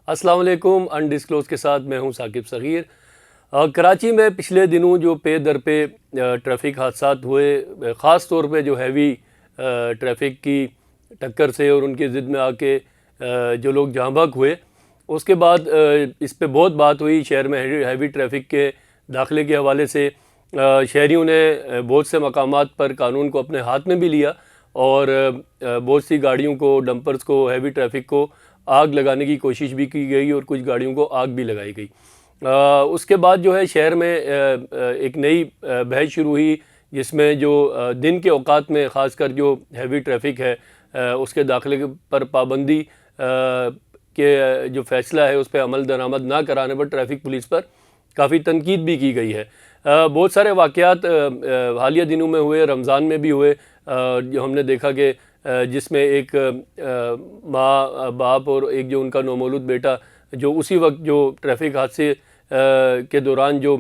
السلام علیکم. انڈسکلوز کے ساتھ میں ہوں ثاقب صغیر. کراچی میں پچھلے دنوں جو پے در پہ ٹریفک حادثات ہوئے، خاص طور پہ جو ہیوی ٹریفک کی ٹکر سے اور ان کی ضد میں آ کے جو لوگ جاں بحق ہوئے، اس کے بعد اس پہ بہت بات ہوئی. شہر میں ہیوی ٹریفک کے داخلے کے حوالے سے شہریوں نے بہت سے مقامات پر قانون کو اپنے ہاتھ میں بھی لیا اور بہت سی گاڑیوں کو، ڈمپرز کو، ہیوی ٹریفک کو آگ لگانے کی کوشش بھی کی گئی اور کچھ گاڑیوں کو آگ بھی لگائی گئی. اس کے بعد جو ہے شہر میں ایک نئی بحث شروع ہوئی، جس میں جو دن کے اوقات میں خاص کر جو ہیوی ٹریفک ہے اس کے داخلے پر پابندی کے جو فیصلہ ہے اس پہ عمل درآمد نہ کرانے پر ٹریفک پولیس پر کافی تنقید بھی کی گئی ہے. بہت سارے واقعات حالیہ دنوں میں ہوئے، رمضان میں بھی ہوئے، جو ہم نے دیکھا کہ جس میں ایک ماں، باپ اور ایک جو ان کا نومولود بیٹا جو اسی وقت جو ٹریفک حادثے کے دوران جو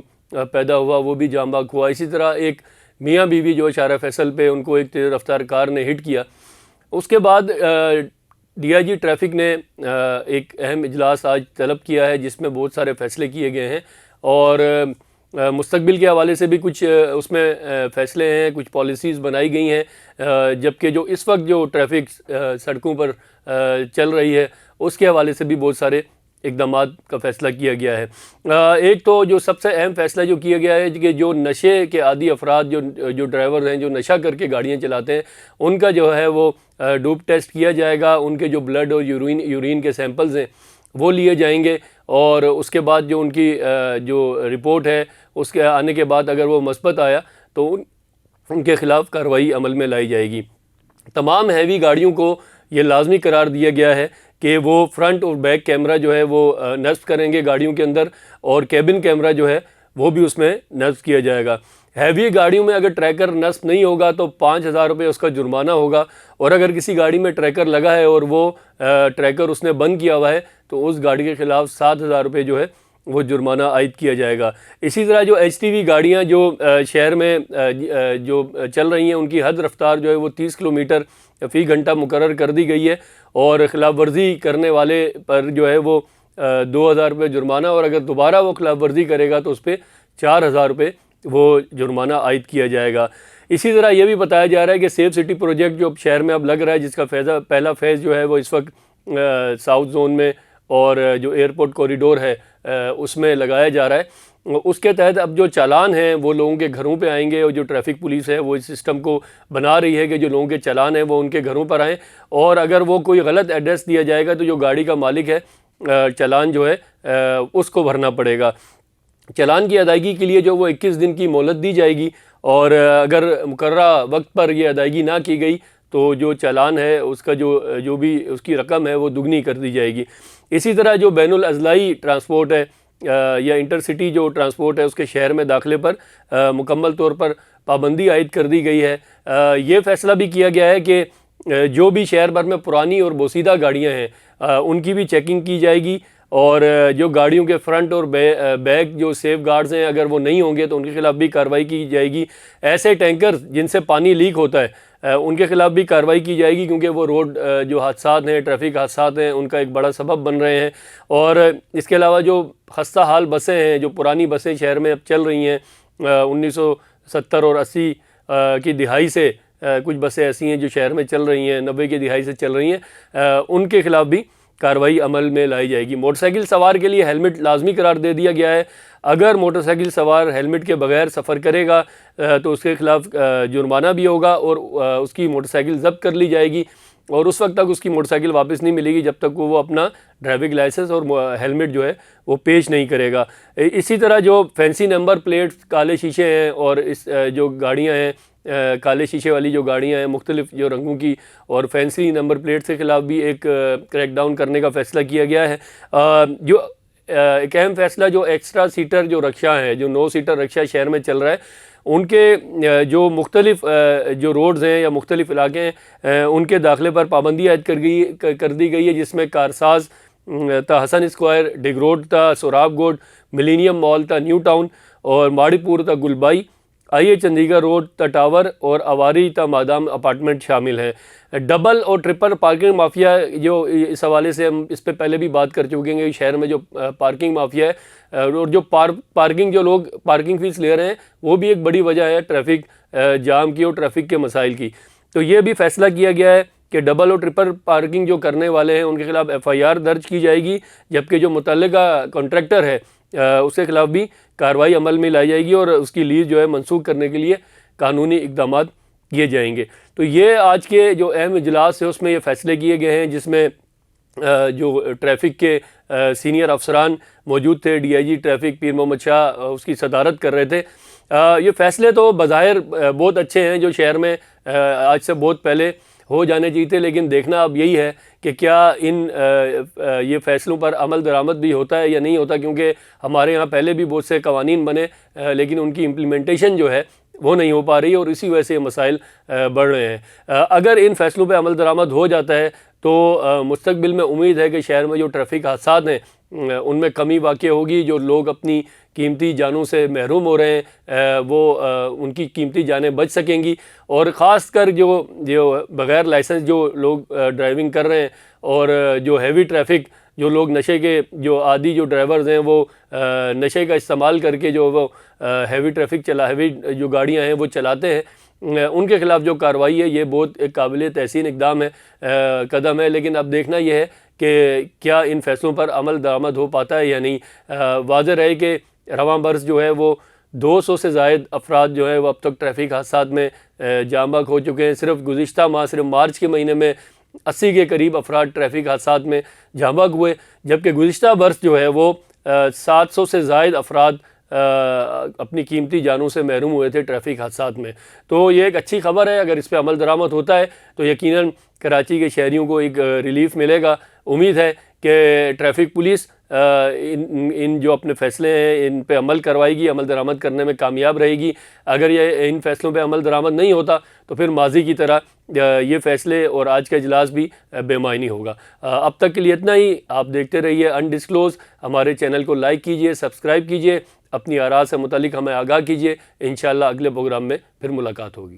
پیدا ہوا وہ بھی جاں بحق ہوا. اسی طرح ایک میاں بیوی جو شارع فیصل پہ ان کو ایک تیز رفتار کار نے ہٹ کیا. اس کے بعد ڈی آئی جی ٹریفک نے ایک اہم اجلاس آج طلب کیا ہے، جس میں بہت سارے فیصلے کیے گئے ہیں اور مستقبل کے حوالے سے بھی کچھ اس میں فیصلے ہیں، کچھ پالیسیز بنائی گئی ہیں، جبکہ جو اس وقت جو ٹریفک سڑکوں پر چل رہی ہے اس کے حوالے سے بھی بہت سارے اقدامات کا فیصلہ کیا گیا ہے. ایک تو جو سب سے اہم فیصلہ جو کیا گیا ہے کہ جو نشے کے عادی افراد جو ڈرائیور ہیں، جو نشہ کر کے گاڑیاں چلاتے ہیں، ان کا جو ہے وہ ڈوپ ٹیسٹ کیا جائے گا. ان کے جو بلڈ اور یورین کے سیمپلز ہیں وہ لیے جائیں گے اور اس کے بعد جو ان کی جو رپورٹ ہے اس کے آنے کے بعد اگر وہ مثبت آیا تو ان کے خلاف کارروائی عمل میں لائی جائے گی. تمام ہیوی گاڑیوں کو یہ لازمی قرار دیا گیا ہے کہ وہ فرنٹ اور بیک کیمرہ جو ہے وہ نصب کریں گے گاڑیوں کے اندر، اور کیبن کیمرہ جو ہے وہ بھی اس میں نصب کیا جائے گا. ہیوی گاڑیوں میں اگر ٹریکر نصب نہیں ہوگا تو 5,000 روپے اس کا جرمانہ ہوگا، اور اگر کسی گاڑی میں ٹریکر لگا ہے اور وہ ٹریکر اس نے بند کیا ہوا ہے تو اس گاڑی کے خلاف 7,000 روپے جو ہے وہ جرمانہ عائد کیا جائے گا. اسی طرح جو ایچ ٹی وی گاڑیاں جو شہر میں جو چل رہی ہیں ان کی حد رفتار جو ہے وہ 30 کلومیٹر فی گھنٹہ مقرر کر دی گئی ہے، اور خلاف ورزی کرنے والے پر جو ہے وہ 2,000 روپے جرمانہ، اور اگر دوبارہ وہ خلاف ورزی کرے گا تو اس پہ 4,000 روپے وہ جرمانہ عائد کیا جائے گا. اسی طرح یہ بھی بتایا جا رہا ہے کہ سیف سٹی پروجیکٹ جو شہر میں اب لگ رہا ہے، جس کا پہلا فیز جو ہے وہ اس وقت ساؤتھ زون میں اور جو ایئرپورٹ کوریڈور ہے اس میں لگایا جا رہا ہے. اس کے تحت اب جو چالان ہیں وہ لوگوں کے گھروں پہ آئیں گے، اور جو ٹریفک پولیس ہے وہ اس سسٹم کو بنا رہی ہے کہ جو لوگوں کے چالان ہیں وہ ان کے گھروں پر آئیں، اور اگر وہ کوئی غلط ایڈریس دیا جائے گا تو جو گاڑی کا مالک ہے چالان جو ہے اس کو بھرنا پڑے گا. چالان کی ادائیگی کے لیے جو وہ 21 دن کی مہلت دی جائے گی، اور اگر مقررہ وقت پر یہ ادائیگی نہ کی گئی تو جو چالان ہے اس کا جو بھی اس کی رقم ہے وہ دگنی کر دی جائے گی. اسی طرح جو بین الاضلاعی ٹرانسپورٹ ہے یا انٹر سٹی جو ٹرانسپورٹ ہے اس کے شہر میں داخلے پر مکمل طور پر پابندی عائد کر دی گئی ہے. یہ فیصلہ بھی کیا گیا ہے کہ جو بھی شہر بھر میں پرانی اور بوسیدہ گاڑیاں ہیں ان کی بھی چیکنگ کی جائے گی، اور جو گاڑیوں کے فرنٹ اور بیک جو سیف گارڈز ہیں اگر وہ نہیں ہوں گے تو ان کے خلاف بھی کارروائی کی جائے گی. ایسے ٹینکر جن سے پانی لیک ہوتا ہے ان کے خلاف بھی کارروائی کی جائے گی، کیونکہ وہ روڈ جو حادثات ہیں، ٹریفک حادثات ہیں، ان کا ایک بڑا سبب بن رہے ہیں. اور اس کے علاوہ جو خستہ حال بسیں ہیں، جو پرانی بسیں شہر میں اب چل رہی ہیں 1970 اور 80 کی دہائی سے کچھ بسیں ایسی ہیں جو شہر میں چل رہی ہیں، 90 کی دہائی سے چل رہی ہیں، ان کے خلاف بھی کارروائی عمل میں لائی جائے گی. موٹر سائیکل سوار کے لیے ہیلمٹ لازمی قرار دے دیا گیا ہے. اگر موٹر سائیکل سوار ہیلمٹ کے بغیر سفر کرے گا تو اس کے خلاف جرمانہ بھی ہوگا، اور اس کی موٹر سائیکل ضبط کر لی جائے گی، اور اس وقت تک اس کی موٹر سائیکل واپس نہیں ملے گی جب تک وہ اپنا ڈرائیونگ لائسنس اور ہیلمٹ جو ہے وہ پیش نہیں کرے گا. اسی طرح جو فینسی نمبر پلیٹس، کالے شیشے ہیں، اور اس جو گاڑیاں ہیں کالے شیشے والی جو گاڑیاں ہیں مختلف جو رنگوں کی اور فینسی نمبر پلیٹس کے خلاف بھی ایک کریک ڈاؤن کرنے کا فیصلہ کیا گیا ہے. جو ایک اہم فیصلہ جو ایکسٹرا سیٹر جو رکشہ ہیں، جو 9 سیٹر رکشہ شہر میں چل رہا ہے، ان کے جو مختلف جو روڈز ہیں یا مختلف علاقے ہیں ان کے داخلے پر پابندی عائد کر دی گئی ہے، جس میں کارساز تا حسن اسکوائر، ڈگ روڈ تا سوراب گوڈ، ملینیم مال تا نیو ٹاؤن، اور ماڑی پور تا گلبائی، آئیے چندی گڑھ روڈ تا ٹاور اور اواری تا مادام اپارٹمنٹ شامل ہیں۔ ڈبل اور ٹرپل پارکنگ مافیا جو اس حوالے سے ہم اس پہ پہلے بھی بات کر چکے ہیں، شہر میں جو پارکنگ مافیا ہے اور جو پارکنگ جو لوگ پارکنگ فیس لے رہے ہیں وہ بھی ایک بڑی وجہ ہے ٹریفک جام کی اور ٹریفک کے مسائل کی۔ تو یہ بھی فیصلہ کیا گیا ہے کہ ڈبل اور ٹرپل پارکنگ جو کرنے والے ہیں ان کے خلاف FIR درج کی جائے گی، جبکہ جو متعلقہ کانٹریکٹر ہے اس کے خلاف بھی کارروائی عمل میں لائی جائے گی اور اس کی لیز جو ہے منسوخ کرنے کے لیے قانونی اقدامات کیے جائیں گے۔ تو یہ آج کے جو اہم اجلاس ہے اس میں یہ فیصلے کیے گئے ہیں، جس میں جو ٹریفک کے سینئر افسران موجود تھے۔ DIG ٹریفک پیر محمد شاہ اس کی صدارت کر رہے تھے۔ یہ فیصلے تو بظاہر بہت اچھے ہیں جو شہر میں آج سے بہت پہلے ہو جانے چاہیے تھے، لیکن دیکھنا اب یہی ہے کہ کیا یہ فیصلوں پر عمل درآمد بھی ہوتا ہے یا نہیں ہوتا، کیونکہ ہمارے یہاں پہلے بھی بہت سے قوانین بنے لیکن ان کی امپلیمنٹیشن جو ہے وہ نہیں ہو پا رہی اور اسی وجہ سے یہ مسائل بڑھ رہے ہیں۔ اگر ان فیصلوں پہ عمل درآمد ہو جاتا ہے تو مستقبل میں امید ہے کہ شہر میں جو ٹریفک حادثات ہیں ان میں کمی واقع ہوگی، جو لوگ اپنی قیمتی جانوں سے محروم ہو رہے ہیں وہ ان کی قیمتی جانیں بچ سکیں گی، اور خاص کر جو بغیر لائسنس جو لوگ ڈرائیونگ کر رہے ہیں اور جو ہیوی ٹریفک جو لوگ نشے کے جو عادی جو ڈرائیورز ہیں وہ نشے کا استعمال کر کے جو وہ ہیوی ہیوی جو گاڑیاں ہیں وہ چلاتے ہیں، ان کے خلاف جو کارروائی ہے یہ بہت ایک قابل تحسین اقدام ہے، قدم ہے۔ لیکن اب دیکھنا یہ ہے کہ کیا ان فیصلوں پر عمل درآمد ہو پاتا ہے یا نہیں۔ واضح رہے کہ رواں برس جو ہے وہ 200 سے زائد افراد جو ہیں وہ اب تک ٹریفک حادثات میں جاں بحق ہو چکے ہیں۔ صرف گزشتہ ماہ صرف مارچ کے مہینے میں 80 کے قریب افراد ٹریفک حادثات میں جاں بحق ہوئے، جبکہ گزشتہ برس جو ہے وہ 700 سے زائد افراد اپنی قیمتی جانوں سے محروم ہوئے تھے ٹریفک حادثات میں۔ تو یہ ایک اچھی خبر ہے، اگر اس پہ عمل درآمد ہوتا ہے تو یقیناً کراچی کے شہریوں کو ایک ریلیف ملے گا۔ امید ہے کہ ٹریفک پولیس ان جو اپنے فیصلے ہیں ان پہ عمل کروائے گی، عمل درآمد کرنے میں کامیاب رہے گی۔ اگر یہ ان فیصلوں پہ عمل درآمد نہیں ہوتا تو پھر ماضی کی طرح یہ فیصلے اور آج کا اجلاس بھی بے معنی ہوگا۔ اب تک کے لیے اتنا ہی۔ آپ دیکھتے رہیے انڈسکلوز، ہمارے چینل کو لائک کیجئے، سبسکرائب کیجئے، اپنی آراء سے متعلق ہمیں آگاہ کیجئے۔ انشاءاللہ اگلے پروگرام میں پھر ملاقات ہوگی۔